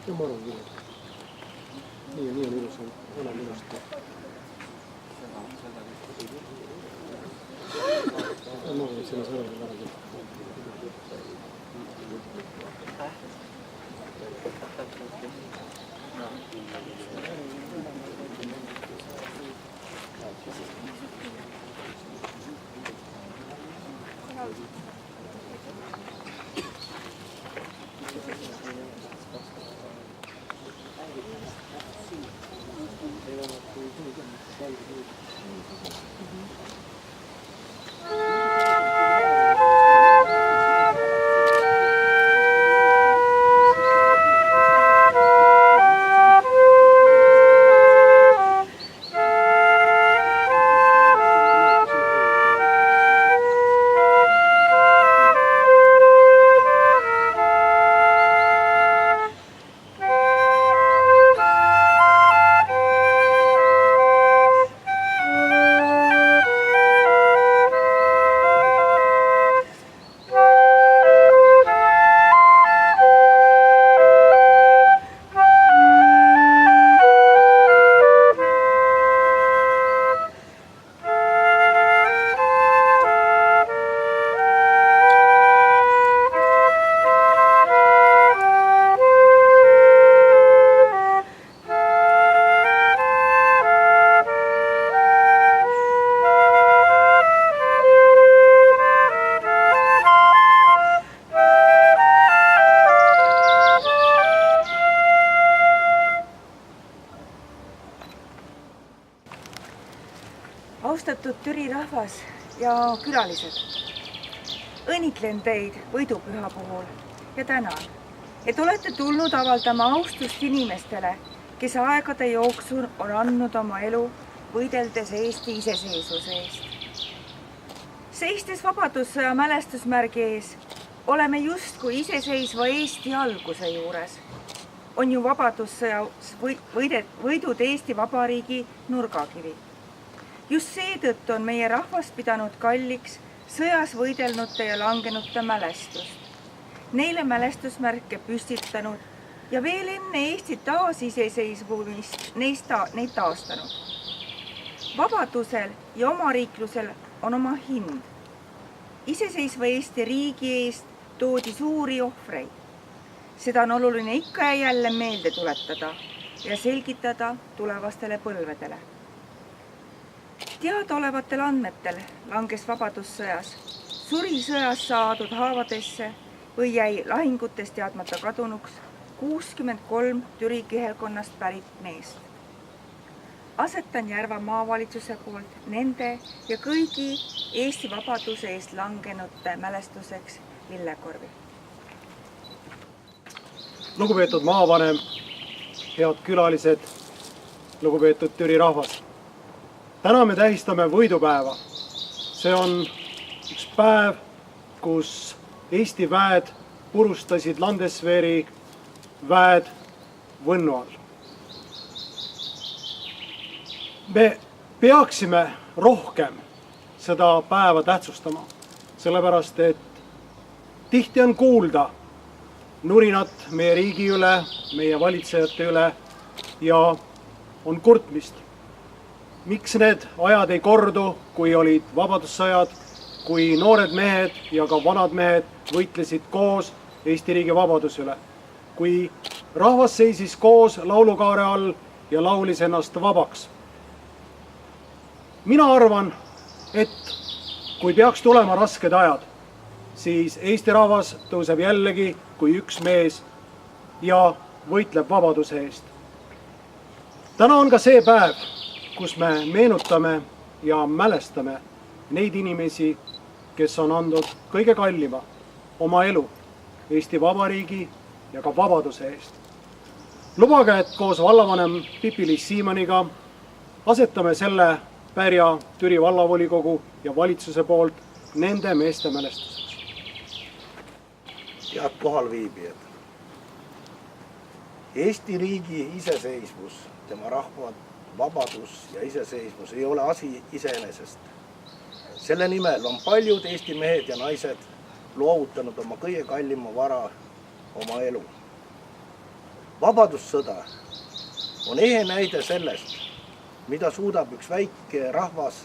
Ja ma arvan küll. Nii on ilus, enam ilusti. Ma arvan, et selle sõrmel ära küll. Austatud Türi rahvas ja külalised, õnnitlen teid võidupüha puhul ja tänan, et olete tulnud avaldama austust inimestele, kes aegade jooksul on andnud oma elu võideldes Eesti iseseisvuse eest. Seistes Vabadussõja mälestusmärgi ees oleme justkui iseseisva Eesti alguse juures. On ju Vabadussõjas võidud Eesti Vabariigi nurgakivi. Just seetõttu on meie rahvas pidanud kalliks sõjas võidelnute ja langenute mälestust. Neile mälestusmärke püstitanud ja veel enne Eesti taasiseseisvumist neid taastanud. Vabadusel ja omariiklusel on oma hind. Iseseisva Eesti riigi eest toodi suuri ohvreid. Seda on oluline ikka ja jälle meelde tuletada ja selgitada tulevastele põlvedele. Teadaolevatel andmetel langes Vabadussõjas, suri sõjas saadud haavadesse või jäi lahingutest teadmata kadunuks 63 Türi kihelkonnast pärit meest. Asetan Järva maavalitsuse poolt nende ja kõigi Eesti vabaduse eest langenute mälestuseks lillekorvi. Lugupeetud maavanem, head külalised, lugupeetud Türi rahvas. Täna me tähistame võidupäeva. See on üks päev, kus Eesti väed purustasid Landesveri väed Võnnu all. Me peaksime rohkem seda päeva tähtsustama, sellepärast et tihti on kuulda nurinat meie riigi üle, meie valitsejate üle ja on kurtmist. Miks need ajad ei kordu, kui olid vabadussõjad, kui noored mehed ja ka vanad mehed võitlesid koos Eesti riigi vabaduse üle, kui rahvas seisis koos laulukaare all ja laulis ennast vabaks. Mina arvan, et kui peaks tulema rasked ajad, siis Eesti rahvas tõuseb jällegi kui üks mees ja võitleb vabaduse eest. Täna on ka see päev, kus me meenutame ja mälestame neid inimesi, kes on andnud kõige kallima oma elu Eesti Vabariigi ja ka vabaduse eest. Lubage, et koos vallavanem Pipi-Liis Siimaniga asetame selle Pärja Türi vallavolikogu ja valitsuse poolt nende meeste mälestuseks. Head kohalviibijad. Eesti riigi iseseisvus, tema rahva vabadus ja iseseisvus ei ole asi iseenesest. Selle nimel on paljud Eesti mehed ja naised loovutanud oma kõige kallima vara, oma elu. vabadussõda on ehe näide sellest, mida suudab üks väike rahvas,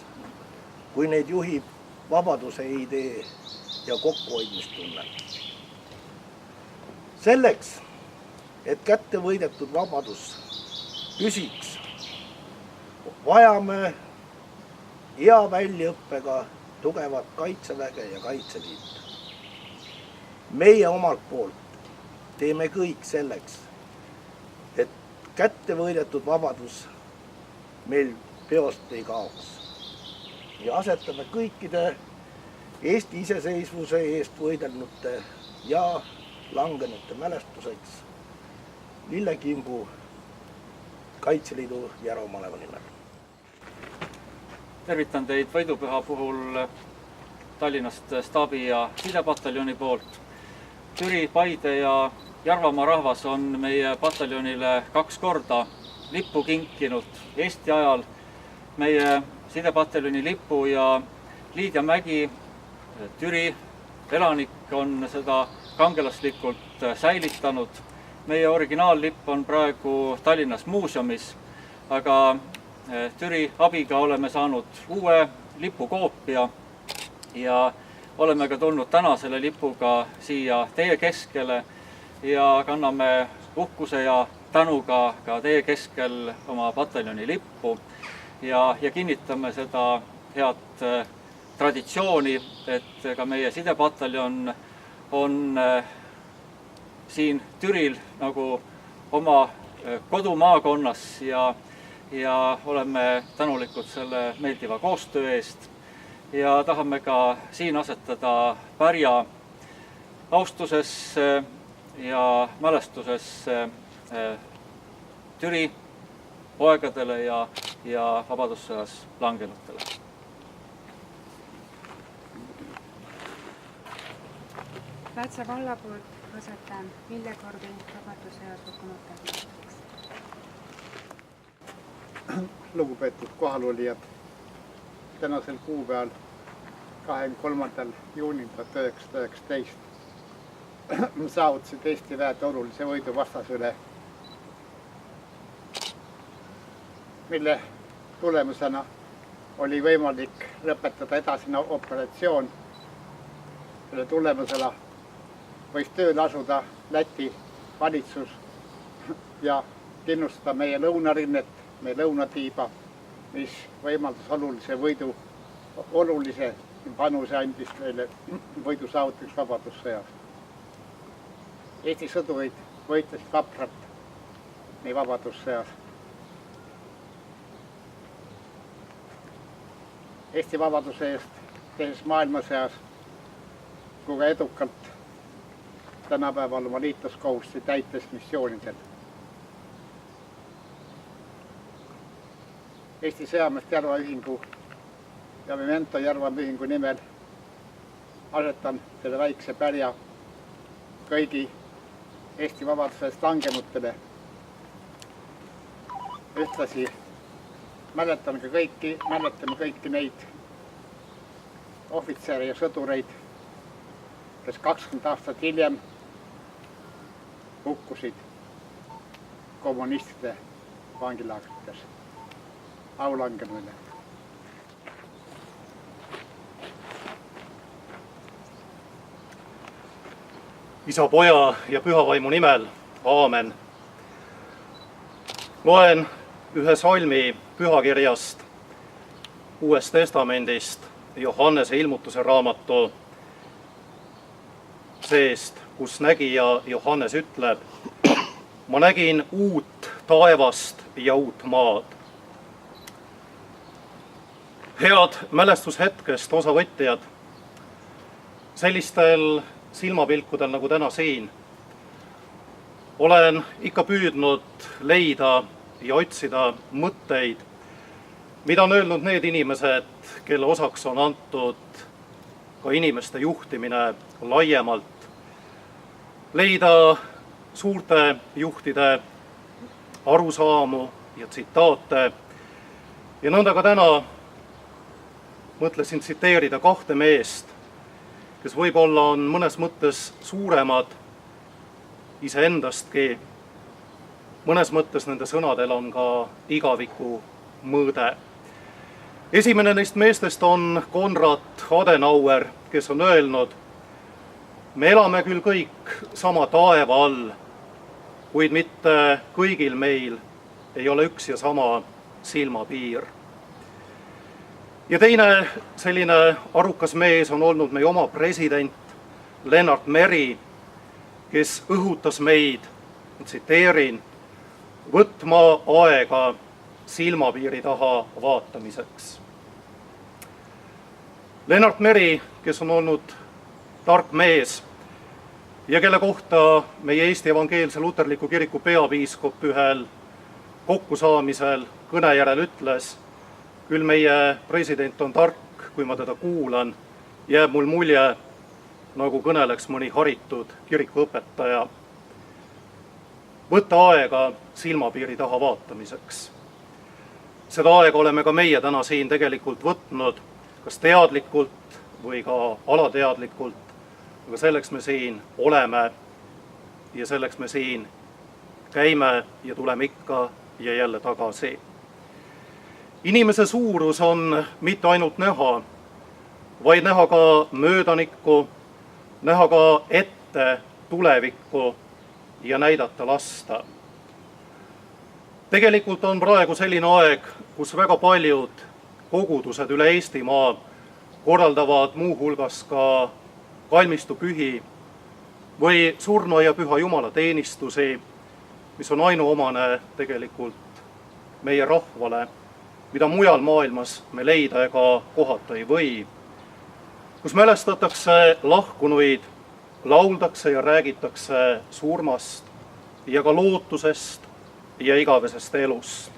kui neid juhib vabaduse idee ja kokkuhoidmistunne. Selleks, et kätte võidetud vabadus püsiks, vajame hea väljaõppega tugevat Kaitseväge ja Kaitseliitu. Meie omalt poolt teeme kõik selleks, et kätte võidetud vabadus meil peost ei kaoks ja asetame kõikide Eesti iseseisvuse eest võidelnute ja langenute mälestuseks lillekimbu Kaitseliidu Järvamaleva nimel. Tervitan teid võidupüha puhul Tallinnast staabi- ja sidepataljoni poolt. Türi, Paide ja Järvamaa rahvas on meie pataljonile 2 korda lippu kinkinud Eesti ajal. Meie sidepataljoni lipu ja Liidja Mägi, Türi elanik on seda kangelaslikult säilitanud. Meie originaallipp on praegu Tallinnas muuseumis, aga Türi abiga oleme saanud uue lipukoopia ja oleme ka tulnud täna selle lipuga siia teie keskele ja kanname uhkuse ja tänuga ka teie keskel oma pataljoni lippu ja kinnitame seda head traditsiooni, et ka meie sidepataljon on siin Türil nagu oma kodumaakonnas ja oleme tänulikud selle meeldiva koostöö eest ja tahame ka siin asetada pärja austusesse ja mälestusesse Türi poegadele ja vabadussõjas langenutele. Pätsa valla poolt asetan Villekorvi vabadussõjas hukkunute mälestuseks. Lugupeetud kohalolijad, tänasel kuupäeval 23. juunil 1919 saavutasid Eesti väed olulise võidu vastase üle, mille tulemusena oli võimalik lõpetada edasine operatsioon. Selle tulemusena võis tööle asuda Läti valitsus ja kindlustada meie lõunarinnet, meie lõunatiiba, mis võimaldas olulise panuse andis meile võidu saavutamiseks vabadussõjas. Eesti sõdurid võitlesid vapralt nii vabadussõjas. Eesti vabaduse eest tehes maailmasõjas kui ka edukalt tänapäeval oma liitlaskohustusi täites missioonidel. Eesti Sõjameeste Järvaühingu ja Memento Järvaühingu nimel asetan selle väikse pärja kõigi Eesti vabadusest langenutele. Ühtlasi mäletame kõiki neid ohvitsere ja sõdureid, kes 20 aastat hiljem hukkusid kommunistide vangilaagrites. Au langenuile. Isa, Poja ja Püha Vaimu nimel, aamen. Loen ühe salmi pühakirjast Uuest Testamendist Johannese ilmutuse raamatu seest, kus nägija Johannes ütleb: ma nägin uut taevast ja uut maad. Head mälestushetkest osavõtjad, sellistel silmapilkudel nagu täna siin olen ikka püüdnud leida ja otsida mõtteid, mida on öelnud need inimesed, kelle osaks on antud ka inimeste juhtimine laiemalt. Leida suurte juhtide arusaamu ja tsitaate ja nõnda ka täna mõtlesin tsiteerida 2 meest, kes võib-olla on mõnes mõttes suuremad iseendastki mõnes mõttes nende sõnadel on ka igaviku mõõde. Esimene neist meestest on Konrad Adenauer, kes on öelnud: me elame küll kõik sama taeva all, kuid mitte kõigil meil ei ole üks ja sama silmapiir. Ja teine selline arukas mees on olnud meie oma president Lennart Meri, kes õhutas meid, tsiteerin, võtma aega silmapiiri taha vaatamiseks. Lennart Meri, kes on olnud tark mees ja kelle kohta meie Eesti Evangeelse Luterliku Kiriku peapiiskop ühel kokkusaamisel kõne järel ütles: küll meie president on tark, kui ma teda kuulan, jääb mul mulje, nagu kõneleks mõni haritud kirikuõpetaja. Võtta aega silmapiiri taha vaatamiseks. Seda aega oleme ka meie täna siin tegelikult võtnud, kas teadlikult või ka alateadlikult, aga selleks me siin oleme ja selleks me siin käime ja tuleme ikka ja jälle tagasi. Inimese suurus on mitte ainult näha, vaid näha ka möödanikku, näha ka ette tulevikku ja näidata lasta. Tegelikult on praegu selline aeg, kus väga paljud kogudused üle Eestimaa korraldavad muuhulgas ka kalmistupühi või surnuaia püha Jumala teenistusi, mis on ainuomane tegelikult meie rahvale, mida mujal maailmas me leida ega kohata ei või, kus mälestatakse lahkunuid, lauldakse ja räägitakse surmast ja ka lootusest ja igavesest elust.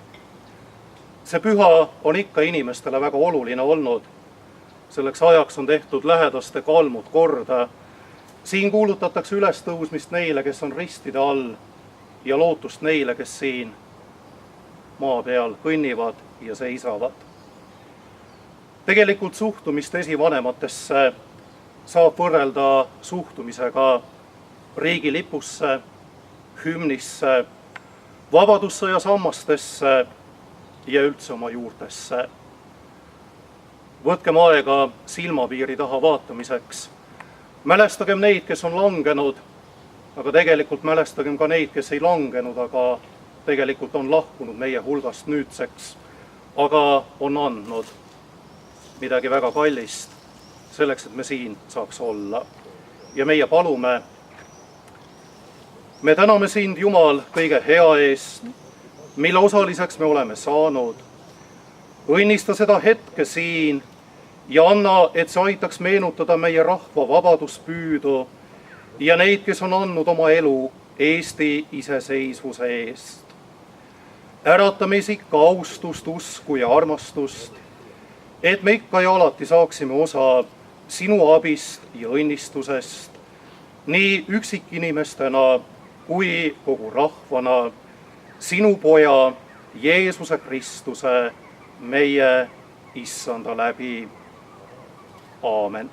See püha on ikka inimestele väga oluline olnud. Selleks ajaks on tehtud lähedaste kalmud korda. Siin kuulutatakse ülestõusmist neile, kes on ristide all ja lootust neile, kes siin maa peal kõnnivad ja seisavad. Tegelikult suhtumist esivanematesse saab võrrelda suhtumisega riigilipusse, hümnisse, vabadussõja sammastesse ja üldse oma juurtesse. Võtkem aega silmapiiri taha vaatamiseks. Mälestagem neid, kes on langenud, aga tegelikult mälestagem ka neid, kes ei langenud, aga tegelikult on lahkunud meie hulgast nüüdseks, aga on andnud midagi väga kallist selleks, et me siin saaks olla. Ja meie palume, me täname sind, Jumal, kõige hea eest, mille osaliseks me oleme saanud. Õnnista seda hetke siin ja anna, et see aitaks meenutada meie rahva vabaduspüüdu ja neid, kes on andnud oma elu Eesti iseseisvuse eest. Ärata meis ikka austust, usku ja armastust, et me ikka ja alati saaksime osa sinu abist ja õnnistusest, nii üksikinimestena kui kogu rahvana, sinu poja Jeesuse Kristuse, meie Issanda läbi. Aamen.